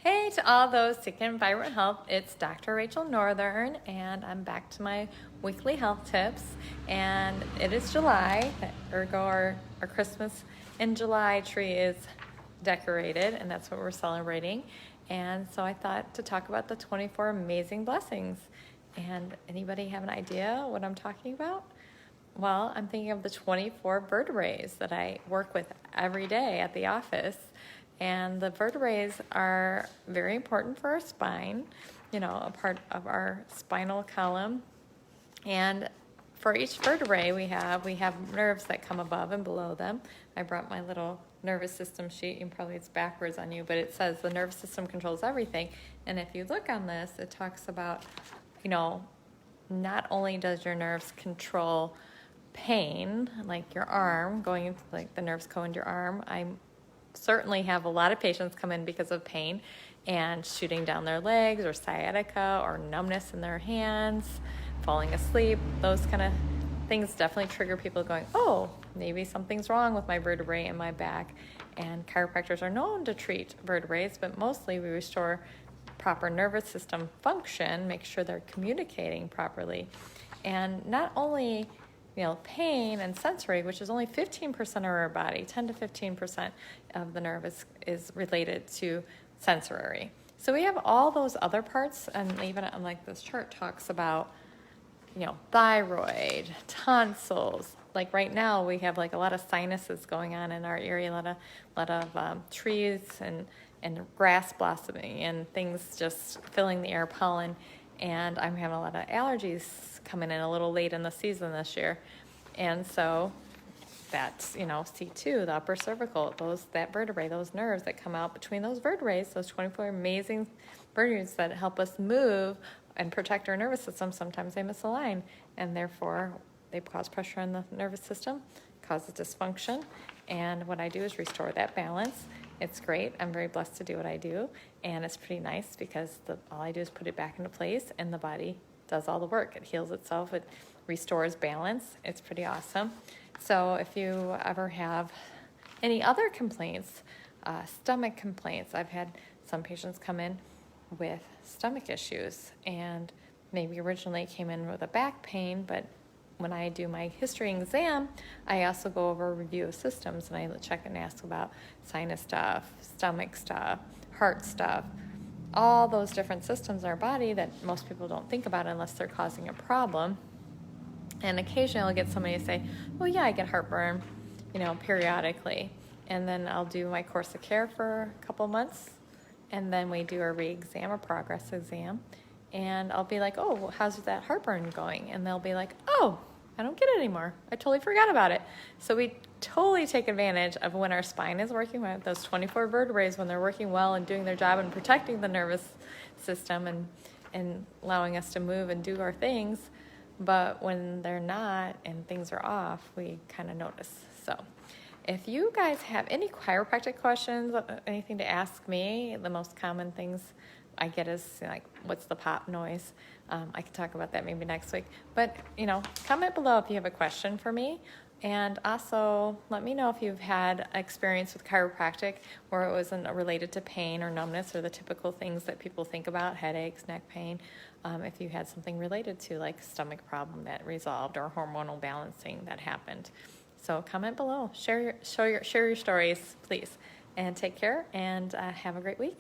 Hey to all those seeking vibrant health, it's Dr. Rachel Northern, and I'm back to my weekly health tips. And it is July, ergo our Christmas in July tree is decorated, and that's what we're celebrating. And so I thought to talk about the 24 amazing blessings. And anybody have an idea what I'm talking about? Well, I'm thinking of the 24 vertebrae that I work with every day at the office. And the vertebrae are very important for our spine, a part of our spinal column. And for each vertebrae we have nerves that come above and below them. I brought my little nervous system sheet, and probably it's backwards on you, but it says the nervous system controls everything. And if you look on this, it talks about, not only does your nerves control pain, like your arm, going into like the nerves go into your arm. I certainly have a lot of patients come in because of pain and shooting down their legs or sciatica or numbness in their hands, falling asleep. Those kind of things definitely trigger people going, oh, maybe something's wrong with my vertebrae in my back. And chiropractors are known to treat vertebrae, but mostly we restore proper nervous system function, make sure they're communicating properly. And not only pain and sensory, which is only 15% of our body, 10 to 15% of the nerve is related to sensory. So we have all those other parts, and even like this chart talks about, thyroid, tonsils. Like right now, we have like a lot of sinuses going on in our area, a lot of trees and grass blossoming and things just filling the air, pollen. And I'm having a lot of allergies coming in a little late in the season this year. And so that's, C2, the upper cervical, that vertebrae, those nerves that come out between those vertebrae, those 24 amazing vertebrae that help us move and protect our nervous system. Sometimes they misalign, and therefore they cause pressure on the nervous system, causes dysfunction. And what I do is restore that balance. It's great. I'm very blessed to do what I do, and it's pretty nice because all I do is put it back into place, and the body does all the work. It heals itself. It restores balance. It's pretty awesome. So if you ever have any other complaints, stomach complaints, I've had some patients come in with stomach issues, and maybe originally came in with a back pain, but when I do my history exam, I also go over a review of systems, and I check and ask about sinus stuff, stomach stuff, heart stuff, all those different systems in our body that most people don't think about unless they're causing a problem. And occasionally I'll get somebody to say, well, yeah, I get heartburn, periodically. And then I'll do my course of care for a couple months, and then we do a re-exam, a progress exam. And I'll be like, oh, how's that heartburn going? And they'll be like, oh, I don't get it anymore. I totally forgot about it. So we totally take advantage of when our spine is working well, those 24 vertebrae, when they're working well and doing their job and protecting the nervous system and allowing us to move and do our things. But when they're not and things are off, we kind of notice. So if you guys have any chiropractic questions, anything to ask me, the most common things I get is like, what's the pop noise? I can talk about that maybe next week. But, comment below if you have a question for me. And also let me know if you've had experience with chiropractic where it wasn't related to pain or numbness or the typical things that people think about, headaches, neck pain. If you had something related to like stomach problem that resolved or hormonal balancing that happened. So comment below, share your stories, please. And take care, and have a great week.